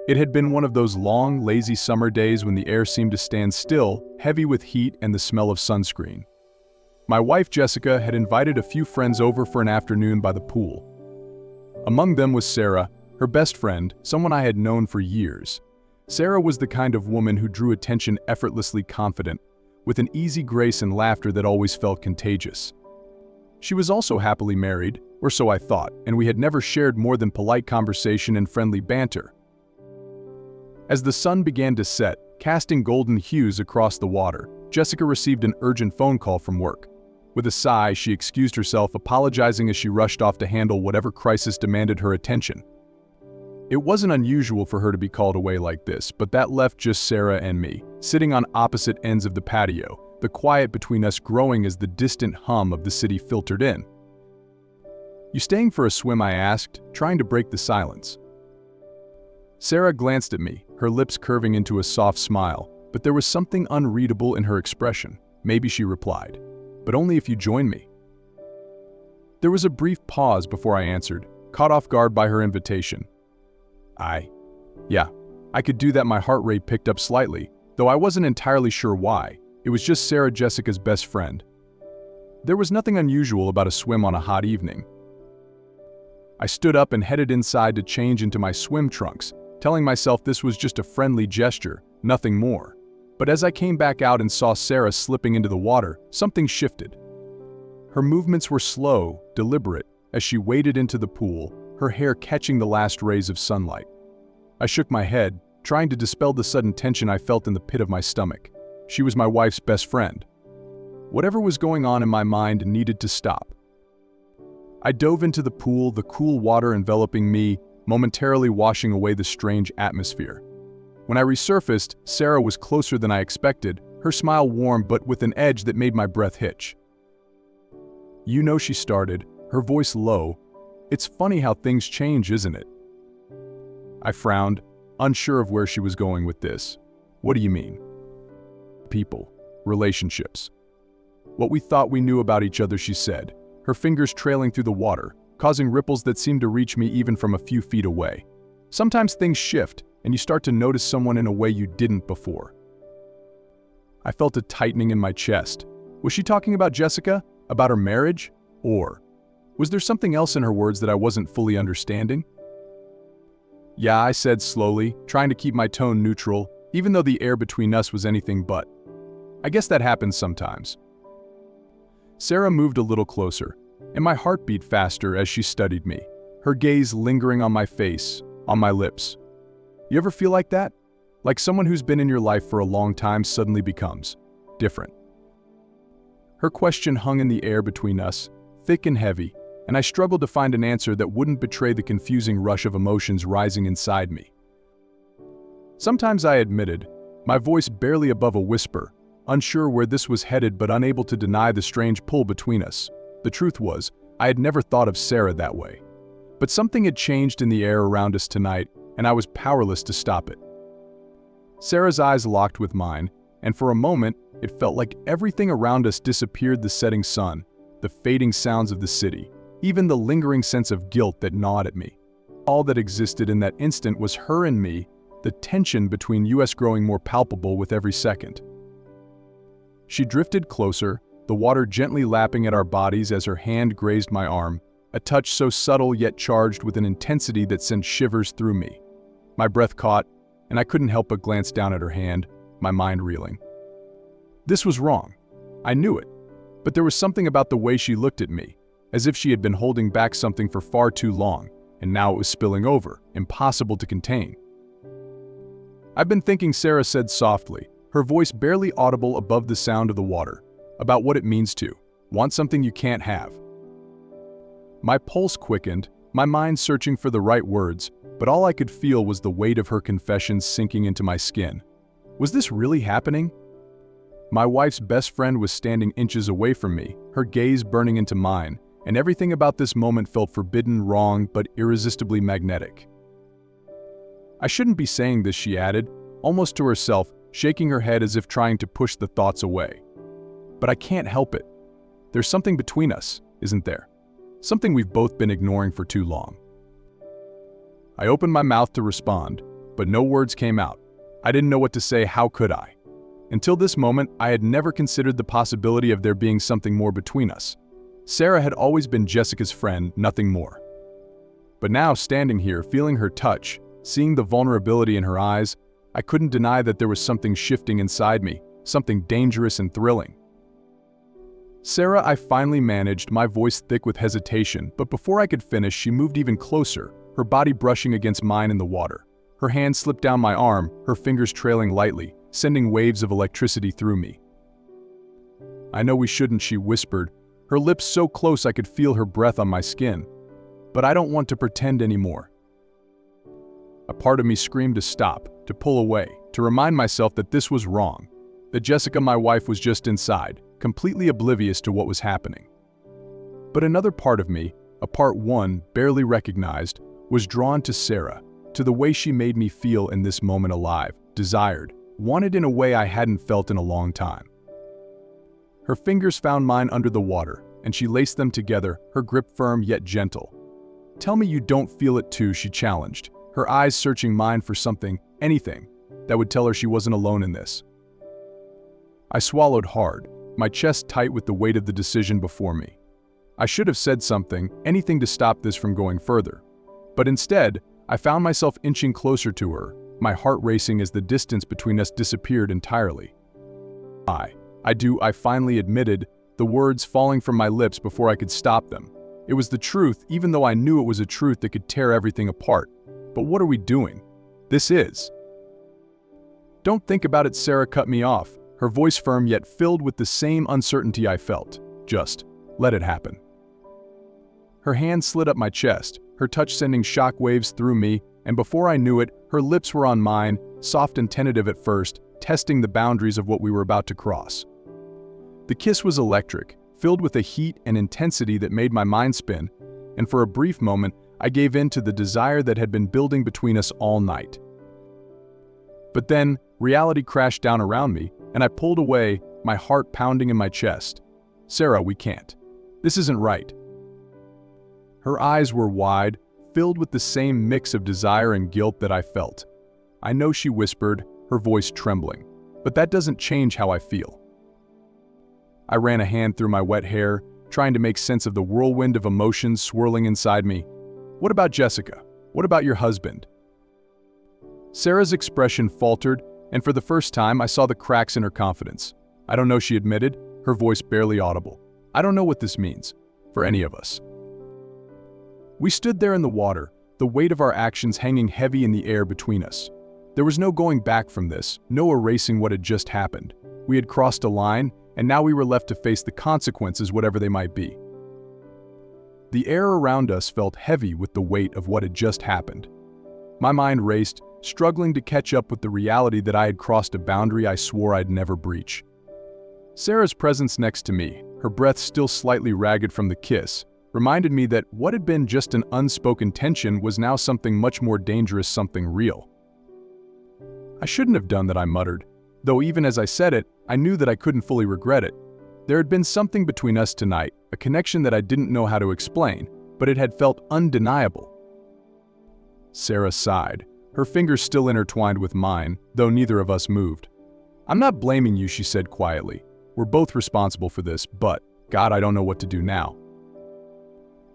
It had been one of those long, lazy summer days when the air seemed to stand still, heavy with heat and the smell of sunscreen. My wife Jessica had invited a few friends over for an afternoon by the pool. Among them was Sarah, her best friend, someone I had known for years. Sarah was the kind of woman who drew attention effortlessly confident, with an easy grace and laughter that always felt contagious. She was also happily married, or so I thought, and we had never shared more than polite conversation and friendly banter. As the sun began to set, casting golden hues across the water, Jessica received an urgent phone call from work. With a sigh, she excused herself, apologizing as she rushed off to handle whatever crisis demanded her attention. It wasn't unusual for her to be called away like this, but that left just Sarah and me, sitting on opposite ends of the patio, the quiet between us growing as the distant hum of the city filtered in. "You staying for a swim?" I asked, trying to break the silence. Sarah glanced at me, her lips curving into a soft smile, but there was something unreadable in her expression. "Maybe," she replied, "but only if you join me." There was a brief pause before I answered, caught off guard by her invitation. Yeah, I could do that." My heart rate picked up slightly, though I wasn't entirely sure why. It was just Sarah, Jessica's best friend. There was nothing unusual about a swim on a hot evening. I stood up and headed inside to change into my swim trunks, telling myself this was just a friendly gesture, nothing more. But as I came back out and saw Sarah slipping into the water, something shifted. Her movements were slow, deliberate, as she waded into the pool, her hair catching the last rays of sunlight. I shook my head, trying to dispel the sudden tension I felt in the pit of my stomach. She was my wife's best friend. Whatever was going on in my mind needed to stop. I dove into the pool, the cool water enveloping me, momentarily washing away the strange atmosphere. When I resurfaced, Sarah was closer than I expected, her smile warm but with an edge that made my breath hitch. "You know," she started, her voice low, "it's funny how things change, isn't it?" I frowned, unsure of where she was going with this. "What do you mean?" "People, relationships. What we thought we knew about each other," she said, her fingers trailing through the water, causing ripples that seemed to reach me even from a few feet away. Sometimes things shift, and you start to notice someone in a way you didn't before. I felt a tightening in my chest. Was she talking about Jessica? About her marriage? Or was there something else in her words that I wasn't fully understanding? "Yeah," I said slowly, trying to keep my tone neutral, even though the air between us was anything but. "I guess that happens sometimes." Sarah moved a little closer, and my heart beat faster as she studied me, her gaze lingering on my face, on my lips. You ever feel like that? Like someone who's been in your life for a long time suddenly becomes different. Her question hung in the air between us, thick and heavy, and I struggled to find an answer that wouldn't betray the confusing rush of emotions rising inside me. Sometimes, I admitted, my voice barely above a whisper, unsure where this was headed but unable to deny the strange pull between us. The truth was, I had never thought of Sarah that way. But something had changed in the air around us tonight, and I was powerless to stop it. Sarah's eyes locked with mine, and for a moment, it felt like everything around us disappeared: the setting sun, the fading sounds of the city, even the lingering sense of guilt that gnawed at me. All that existed in that instant was her and me, the tension between us growing more palpable with every second. She drifted closer, the water gently lapping at our bodies as her hand grazed my arm, a touch so subtle yet charged with an intensity that sent shivers through me. My breath caught, and I couldn't help but glance down at her hand, my mind reeling. This was wrong. I knew it, but there was something about the way she looked at me, as if she had been holding back something for far too long, and now it was spilling over, impossible to contain. "I've been thinking," Sarah said softly, her voice barely audible above the sound of the water, "about what it means to want something you can't have." My pulse quickened, my mind searching for the right words, but all I could feel was the weight of her confession sinking into my skin. Was this really happening? My wife's best friend was standing inches away from me, her gaze burning into mine, and everything about this moment felt forbidden, wrong, but irresistibly magnetic. "I shouldn't be saying this," she added, almost to herself, shaking her head as if trying to push the thoughts away. "But I can't help it. There's something between us, isn't there? Something we've both been ignoring for too long." I opened my mouth to respond, but no words came out. I didn't know what to say, how could I? Until this moment, I had never considered the possibility of there being something more between us. Sarah had always been Jessica's friend, nothing more. But now, standing here, feeling her touch, seeing the vulnerability in her eyes, I couldn't deny that there was something shifting inside me, something dangerous and thrilling. "Sarah," I finally managed, my voice thick with hesitation, but before I could finish, she moved even closer, her body brushing against mine in the water. Her hand slipped down my arm, her fingers trailing lightly, sending waves of electricity through me. "I know we shouldn't," she whispered, her lips so close I could feel her breath on my skin. "But I don't want to pretend anymore." A part of me screamed to stop, to pull away, to remind myself that this was wrong, that Jessica, my wife, was just inside, completely oblivious to what was happening. But another part of me, a part one barely recognized, was drawn to Sarah, to the way she made me feel in this moment, alive, desired, wanted in a way I hadn't felt in a long time. Her fingers found mine under the water, and she laced them together, her grip firm yet gentle. "Tell me you don't feel it too," she challenged, her eyes searching mine for something, anything, that would tell her she wasn't alone in this. I swallowed hard, my chest tight with the weight of the decision before me. I should have said something, anything to stop this from going further. But instead, I found myself inching closer to her, my heart racing as the distance between us disappeared entirely. I finally admitted, the words falling from my lips before I could stop them. It was the truth, even though I knew it was a truth that could tear everything apart. But what are we doing? This is. "Don't think about it," Sarah cut me off, her voice firm yet filled with the same uncertainty I felt. "Just let it happen." Her hand slid up my chest, her touch sending shock waves through me, and before I knew it, her lips were on mine, soft and tentative at first, testing the boundaries of what we were about to cross. The kiss was electric, filled with a heat and intensity that made my mind spin, and for a brief moment, I gave in to the desire that had been building between us all night. But then, reality crashed down around me, and I pulled away, my heart pounding in my chest. "Sarah, we can't. This isn't right." Her eyes were wide, filled with the same mix of desire and guilt that I felt. "I know," she whispered, her voice trembling, "but that doesn't change how I feel." I ran a hand through my wet hair, trying to make sense of the whirlwind of emotions swirling inside me. "What about Jessica? What about your husband?" Sarah's expression faltered, and for the first time I saw the cracks in her confidence. "I don't know," she admitted, her voice barely audible. "I don't know what this means, for any of us." We stood there in the water, the weight of our actions hanging heavy in the air between us. There was no going back from this, no erasing what had just happened. We had crossed a line, and now we were left to face the consequences, whatever they might be. The air around us felt heavy with the weight of what had just happened. My mind raced, struggling to catch up with the reality that I had crossed a boundary I swore I'd never breach. Sarah's presence next to me, her breath still slightly ragged from the kiss, reminded me that what had been just an unspoken tension was now something much more dangerous, something real. "I shouldn't have done that," I muttered, though even as I said it, I knew that I couldn't fully regret it. There had been something between us tonight, a connection that I didn't know how to explain, but it had felt undeniable. Sarah sighed, her fingers still intertwined with mine, though neither of us moved. "I'm not blaming you," she said quietly. "We're both responsible for this, but, God, I don't know what to do now."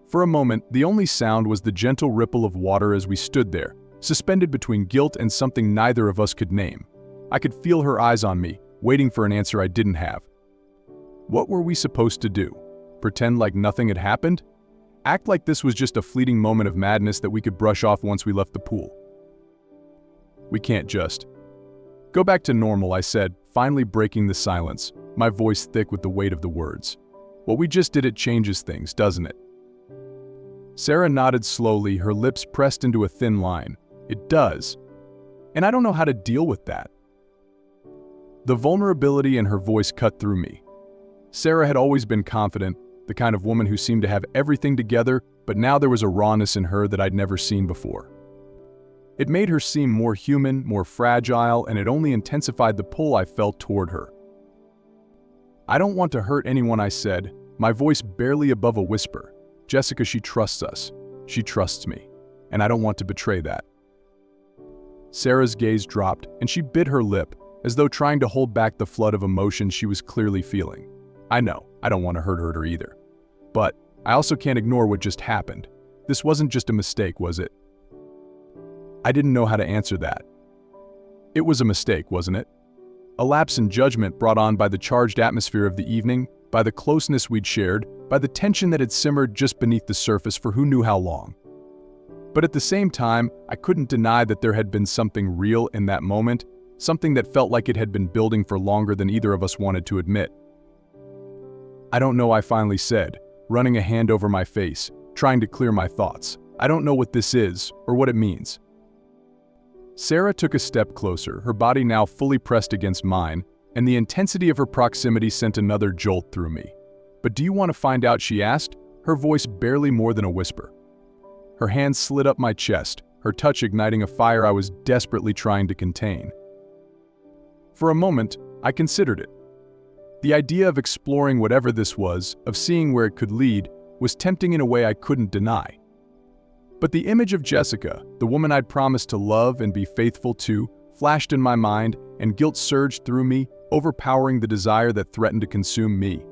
For a moment, the only sound was the gentle ripple of water as we stood there, suspended between guilt and something neither of us could name. I could feel her eyes on me, waiting for an answer I didn't have. What were we supposed to do? Pretend like nothing had happened? Act like this was just a fleeting moment of madness that we could brush off once we left the pool? "We can't just go back to normal," I said, finally breaking the silence, my voice thick with the weight of the words. "What we just did, it changes things, doesn't it?" Sarah nodded slowly, her lips pressed into a thin line. "It does. And I don't know how to deal with that." The vulnerability in her voice cut through me. Sarah had always been confident, the kind of woman who seemed to have everything together, but now there was a rawness in her that I'd never seen before. It made her seem more human, more fragile, and it only intensified the pull I felt toward her. "I don't want to hurt anyone," I said, my voice barely above a whisper. "Jessica, she trusts us. She trusts me. And I don't want to betray that." Sarah's gaze dropped, and she bit her lip, as though trying to hold back the flood of emotion she was clearly feeling. I know, I don't want to hurt her either. But I also can't ignore what just happened. This wasn't just a mistake, was it? I didn't know how to answer that. It was a mistake, wasn't it? A lapse in judgment brought on by the charged atmosphere of the evening, by the closeness we'd shared, by the tension that had simmered just beneath the surface for who knew how long. But at the same time, I couldn't deny that there had been something real in that moment, something that felt like it had been building for longer than either of us wanted to admit. I don't know, I finally said, running a hand over my face, trying to clear my thoughts. I don't know what this is, or what it means. Sarah took a step closer, her body now fully pressed against mine, and the intensity of her proximity sent another jolt through me. "But do you want to find out?" she asked, her voice barely more than a whisper. Her hand slid up my chest, her touch igniting a fire I was desperately trying to contain. For a moment, I considered it. The idea of exploring whatever this was, of seeing where it could lead, was tempting in a way I couldn't deny. But the image of Jessica, the woman I'd promised to love and be faithful to, flashed in my mind, and guilt surged through me, overpowering the desire that threatened to consume me.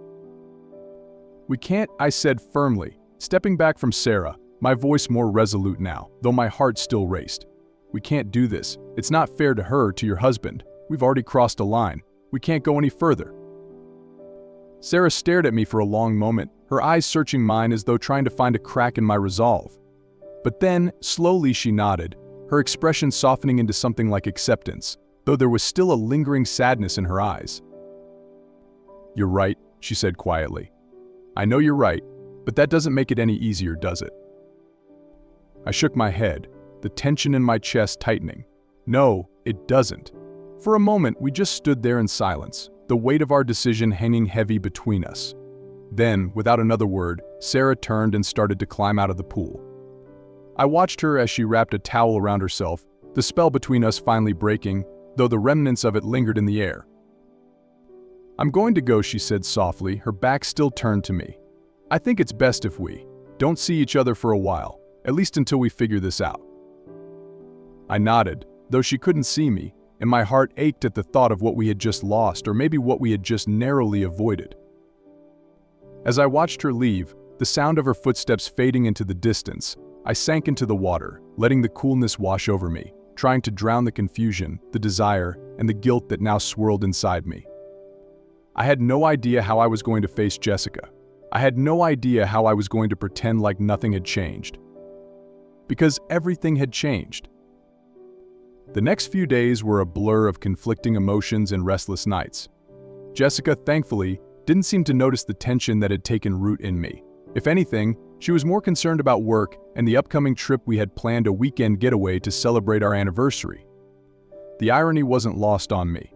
"We can't," I said firmly, stepping back from Sarah, my voice more resolute now, though my heart still raced. "We can't do this. It's not fair to her, to your husband. We've already crossed a line. We can't go any further." Sarah stared at me for a long moment, her eyes searching mine as though trying to find a crack in my resolve. But then, slowly she nodded, her expression softening into something like acceptance, though there was still a lingering sadness in her eyes. "You're right," she said quietly. "I know you're right, but that doesn't make it any easier, does it?" I shook my head, the tension in my chest tightening. "No, it doesn't." For a moment, we just stood there in silence, the weight of our decision hanging heavy between us. Then, without another word, Sarah turned and started to climb out of the pool. I watched her as she wrapped a towel around herself, the spell between us finally breaking, though the remnants of it lingered in the air. "I'm going to go," she said softly, her back still turned to me. "I think it's best if we don't see each other for a while, at least until we figure this out." I nodded, though she couldn't see me, and my heart ached at the thought of what we had just lost, or maybe what we had just narrowly avoided. As I watched her leave, the sound of her footsteps fading into the distance, I sank into the water, letting the coolness wash over me, trying to drown the confusion, the desire, and the guilt that now swirled inside me. I had no idea how I was going to face Jessica. I had no idea how I was going to pretend like nothing had changed. Because everything had changed. The next few days were a blur of conflicting emotions and restless nights. Jessica, thankfully, didn't seem to notice the tension that had taken root in me. If anything, she was more concerned about work and the upcoming trip we had planned, a weekend getaway to celebrate our anniversary. The irony wasn't lost on me.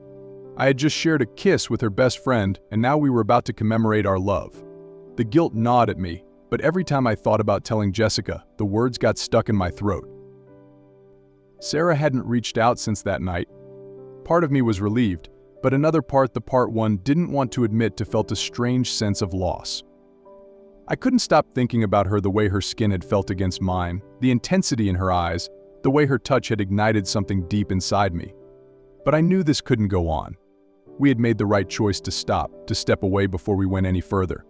I had just shared a kiss with her best friend, and now we were about to commemorate our love. The guilt gnawed at me, but every time I thought about telling Jessica, the words got stuck in my throat. Sarah hadn't reached out since that night. Part of me was relieved, but another part, the part one didn't want to admit to, felt a strange sense of loss. I couldn't stop thinking about her, the way her skin had felt against mine, the intensity in her eyes, the way her touch had ignited something deep inside me. But I knew this couldn't go on. We had made the right choice to stop, to step away before we went any further.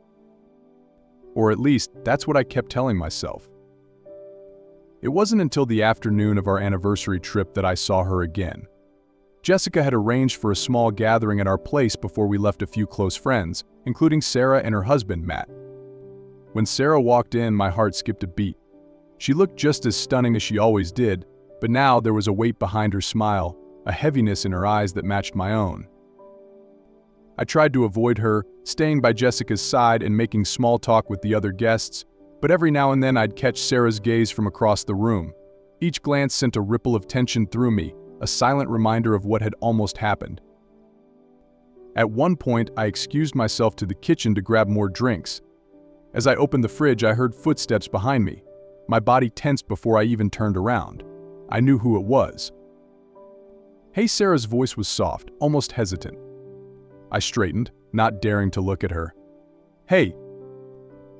Or at least, that's what I kept telling myself. It wasn't until the afternoon of our anniversary trip that I saw her again. Jessica had arranged for a small gathering at our place before we left a few close friends, including Sarah and her husband, Matt. When Sarah walked in, my heart skipped a beat. She looked just as stunning as she always did, but now there was a weight behind her smile, a heaviness in her eyes that matched my own. I tried to avoid her, staying by Jessica's side and making small talk with the other guests, but every now and then I'd catch Sarah's gaze from across the room. Each glance sent a ripple of tension through me, a silent reminder of what had almost happened. At one point, I excused myself to the kitchen to grab more drinks. As I opened the fridge, I heard footsteps behind me. My body tensed before I even turned around. I knew who it was. "Hey," Sarah's voice was soft, almost hesitant. I straightened, not daring to look at her. "Hey."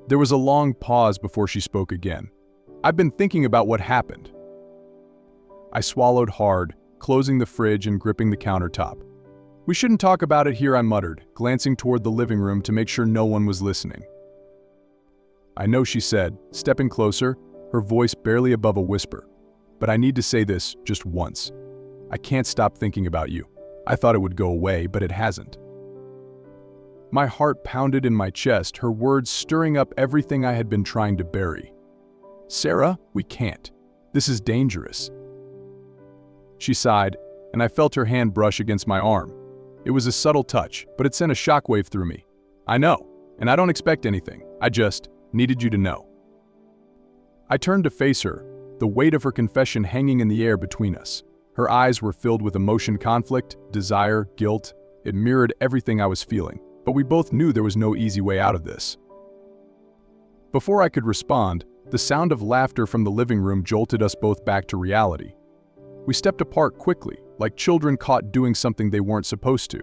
There was a long pause before she spoke again. "I've been thinking about what happened." I swallowed hard, closing the fridge and gripping the countertop. "We shouldn't talk about it here," I muttered, glancing toward the living room to make sure no one was listening. "I know," she said, stepping closer, her voice barely above a whisper. "But I need to say this just once. I can't stop thinking about you. I thought it would go away, but it hasn't." My heart pounded in my chest, her words stirring up everything I had been trying to bury. "Sarah, we can't. This is dangerous." She sighed, and I felt her hand brush against my arm. It was a subtle touch, but it sent a shockwave through me. "I know, and I don't expect anything. I just needed you to know." I turned to face her, the weight of her confession hanging in the air between us. Her eyes were filled with emotion, conflict, desire, guilt. It mirrored everything I was feeling, but we both knew there was no easy way out of this. Before I could respond, the sound of laughter from the living room jolted us both back to reality. We stepped apart quickly, like children caught doing something they weren't supposed to.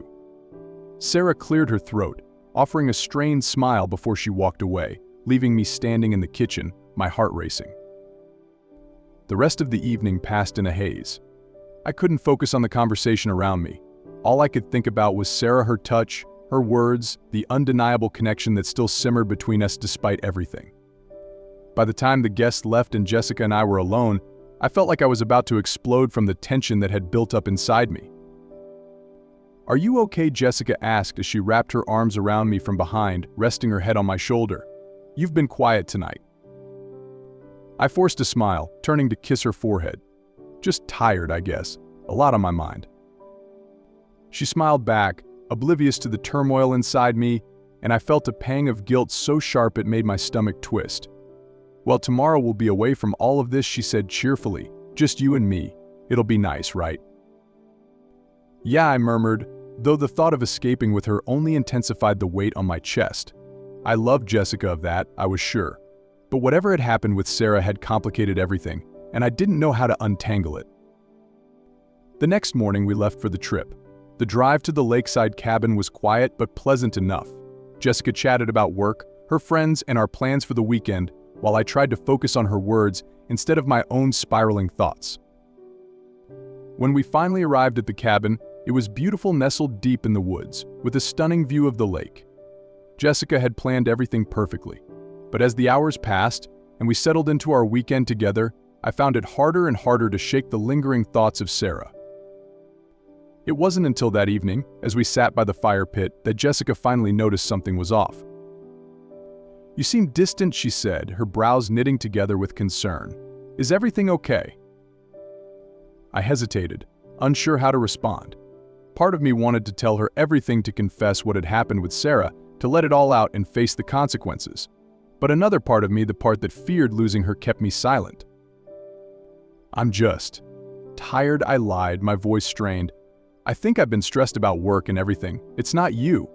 Sarah cleared her throat, offering a strained smile before she walked away, leaving me standing in the kitchen, my heart racing. The rest of the evening passed in a haze. I couldn't focus on the conversation around me. All I could think about was Sarah, her touch, her words, the undeniable connection that still simmered between us despite everything. By the time the guests left and Jessica and I were alone, I felt like I was about to explode from the tension that had built up inside me. "Are you okay?" Jessica asked as she wrapped her arms around me from behind, resting her head on my shoulder. "You've been quiet tonight." I forced a smile, turning to kiss her forehead. "Just tired, I guess. A lot on my mind." She smiled back, oblivious to the turmoil inside me, and I felt a pang of guilt so sharp it made my stomach twist. "Well, tomorrow we'll be away from all of this," she said cheerfully. "Just you and me. It'll be nice, right?" "Yeah," I murmured, though the thought of escaping with her only intensified the weight on my chest. I loved Jessica, of that, I was sure. But whatever had happened with Sarah had complicated everything, and I didn't know how to untangle it. The next morning we left for the trip. The drive to the lakeside cabin was quiet but pleasant enough. Jessica chatted about work, her friends, and our plans for the weekend, while I tried to focus on her words instead of my own spiraling thoughts. When we finally arrived at the cabin, it was beautiful, nestled deep in the woods, with a stunning view of the lake. Jessica had planned everything perfectly. But as the hours passed, and we settled into our weekend together, I found it harder and harder to shake the lingering thoughts of Sarah. It wasn't until that evening, as we sat by the fire pit, that Jessica finally noticed something was off. "You seem distant," she said, her brows knitting together with concern. "Is everything okay?" I hesitated, unsure how to respond. Part of me wanted to tell her everything, to confess what had happened with Sarah, to let it all out and face the consequences. But another part of me, the part that feared losing her, kept me silent. "I'm just tired," I lied, my voice strained. "I think I've been stressed about work and everything. It's not you."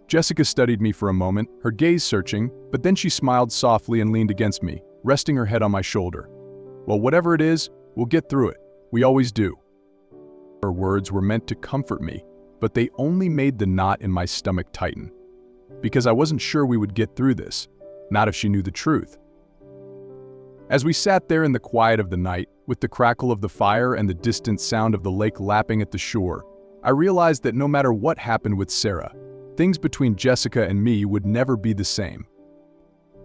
Jessica studied me for a moment, her gaze searching, but then she smiled softly and leaned against me, resting her head on my shoulder. "Well, whatever it is, we'll get through it. We always do." Her words were meant to comfort me, but they only made the knot in my stomach tighten. Because I wasn't sure we would get through this, not if she knew the truth. As we sat there in the quiet of the night, with the crackle of the fire and the distant sound of the lake lapping at the shore, I realized that no matter what happened with Sarah, things between Jessica and me would never be the same.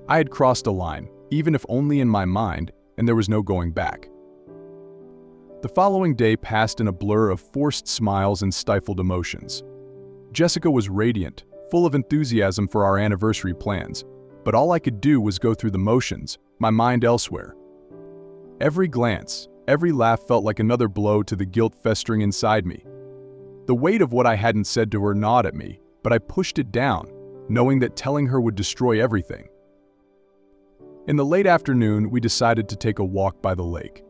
I had crossed a line, even if only in my mind, and there was no going back. The following day passed in a blur of forced smiles and stifled emotions. Jessica was radiant, full of enthusiasm for our anniversary plans, but all I could do was go through the motions, my mind elsewhere. Every glance, every laugh felt like another blow to the guilt festering inside me. The weight of what I hadn't said to her gnawed at me, but I pushed it down, knowing that telling her would destroy everything. In the late afternoon, we decided to take a walk by the lake.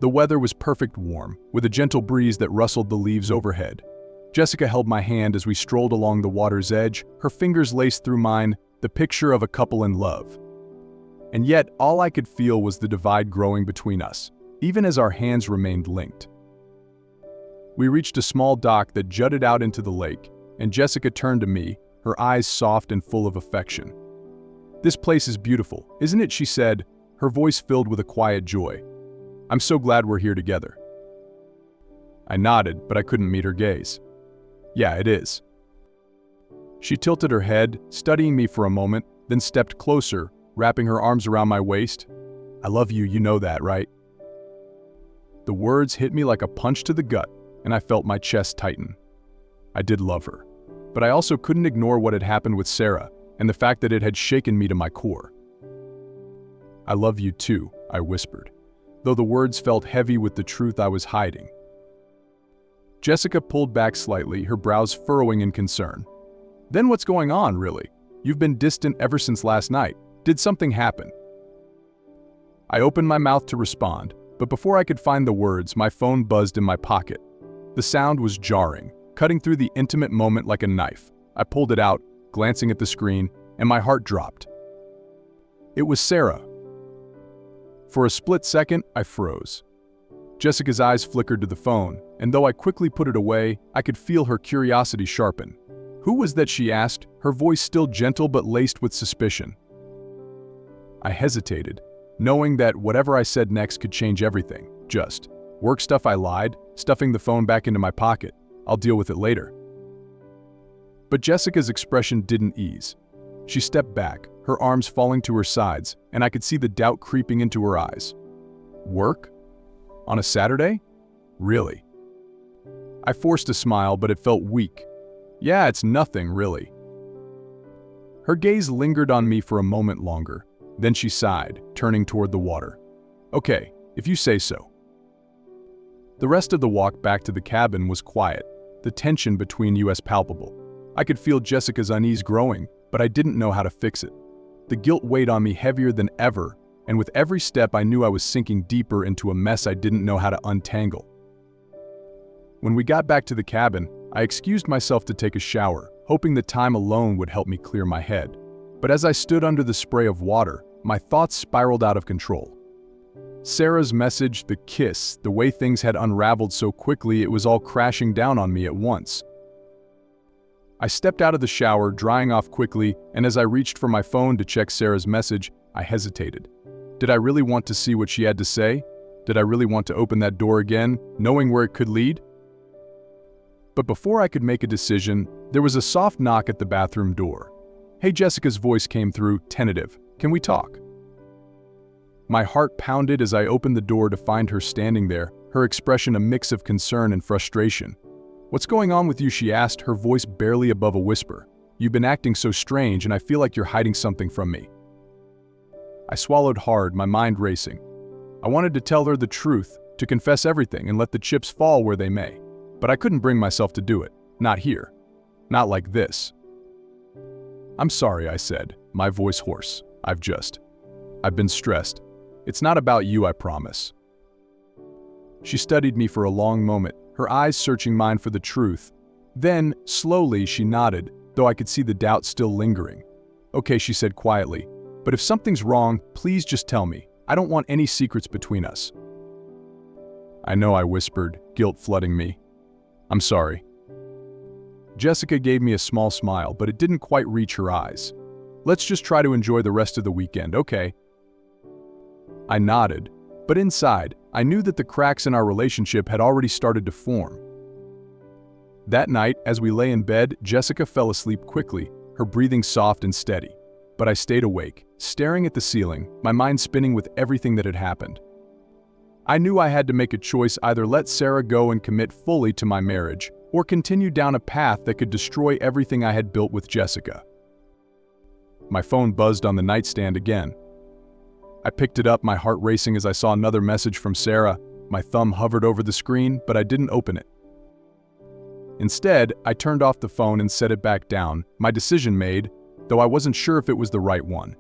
The weather was perfect warm, with a gentle breeze that rustled the leaves overhead. Jessica held my hand as we strolled along the water's edge, her fingers laced through mine, the picture of a couple in love. And yet, all I could feel was the divide growing between us, even as our hands remained linked. We reached a small dock that jutted out into the lake, and Jessica turned to me, her eyes soft and full of affection. "This place is beautiful, isn't it?" she said, her voice filled with a quiet joy. "I'm so glad we're here together." I nodded, but I couldn't meet her gaze. Yeah, it is. She tilted her head, studying me for a moment, then stepped closer, wrapping her arms around my waist. I love you, you know that, right? The words hit me like a punch to the gut, and I felt my chest tighten. I did love her, but I also couldn't ignore what had happened with Sarah and the fact that it had shaken me to my core. I love you too, I whispered, though the words felt heavy with the truth I was hiding. Jessica pulled back slightly, her brows furrowing in concern. Then what's going on, really? You've been distant ever since last night. Did something happen? I opened my mouth to respond, but before I could find the words, my phone buzzed in my pocket. The sound was jarring, cutting through the intimate moment like a knife. I pulled it out, glancing at the screen, and my heart dropped. It was Sarah. For a split second, I froze. Jessica's eyes flickered to the phone, and though I quickly put it away, I could feel her curiosity sharpen. Who was that, she asked, her voice still gentle but laced with suspicion. I hesitated, knowing that whatever I said next could change everything. Just work stuff, I lied, stuffing the phone back into my pocket. I'll deal with it later. But Jessica's expression didn't ease. She stepped back, her arms falling to her sides, and I could see the doubt creeping into her eyes. Work? On a Saturday? Really? I forced a smile, but it felt weak. Yeah, it's nothing, really. Her gaze lingered on me for a moment longer. Then she sighed, turning toward the water. Okay, if you say so. The rest of the walk back to the cabin was quiet, the tension between us palpable. I could feel Jessica's unease growing, but I didn't know how to fix it. The guilt weighed on me heavier than ever, and with every step I knew I was sinking deeper into a mess I didn't know how to untangle. When we got back to the cabin, I excused myself to take a shower, hoping the time alone would help me clear my head. But as I stood under the spray of water, my thoughts spiraled out of control. Sarah's message, the kiss, the way things had unraveled so quickly, it was all crashing down on me at once. I stepped out of the shower, drying off quickly, and as I reached for my phone to check Sarah's message, I hesitated. Did I really want to see what she had to say? Did I really want to open that door again, knowing where it could lead? But before I could make a decision, there was a soft knock at the bathroom door. Hey, Jessica's voice came through, tentative. Can we talk? My heart pounded as I opened the door to find her standing there, her expression a mix of concern and frustration. What's going on with you, she asked, her voice barely above a whisper. You've been acting so strange and I feel like you're hiding something from me. I swallowed hard, my mind racing. I wanted to tell her the truth, to confess everything and let the chips fall where they may. But I couldn't bring myself to do it. Not here. Not like this. I'm sorry, I said, my voice hoarse. I've been stressed. It's not about you, I promise. She studied me for a long moment, her eyes searching mine for the truth. Then, slowly, she nodded, though I could see the doubt still lingering. Okay, she said quietly, but if something's wrong, please just tell me. I don't want any secrets between us. I know, I whispered, guilt flooding me. I'm sorry. Jessica gave me a small smile, but it didn't quite reach her eyes. Let's just try to enjoy the rest of the weekend, okay? I nodded, but inside, I knew that the cracks in our relationship had already started to form. That night, as we lay in bed, Jessica fell asleep quickly, her breathing soft and steady. But I stayed awake, staring at the ceiling, my mind spinning with everything that had happened. I knew I had to make a choice, either let Sarah go and commit fully to my marriage, or continue down a path that could destroy everything I had built with Jessica. My phone buzzed on the nightstand again. I picked it up, my heart racing as I saw another message from Sarah. My thumb hovered over the screen, but I didn't open it. Instead, I turned off the phone and set it back down, my decision made, though I wasn't sure if it was the right one.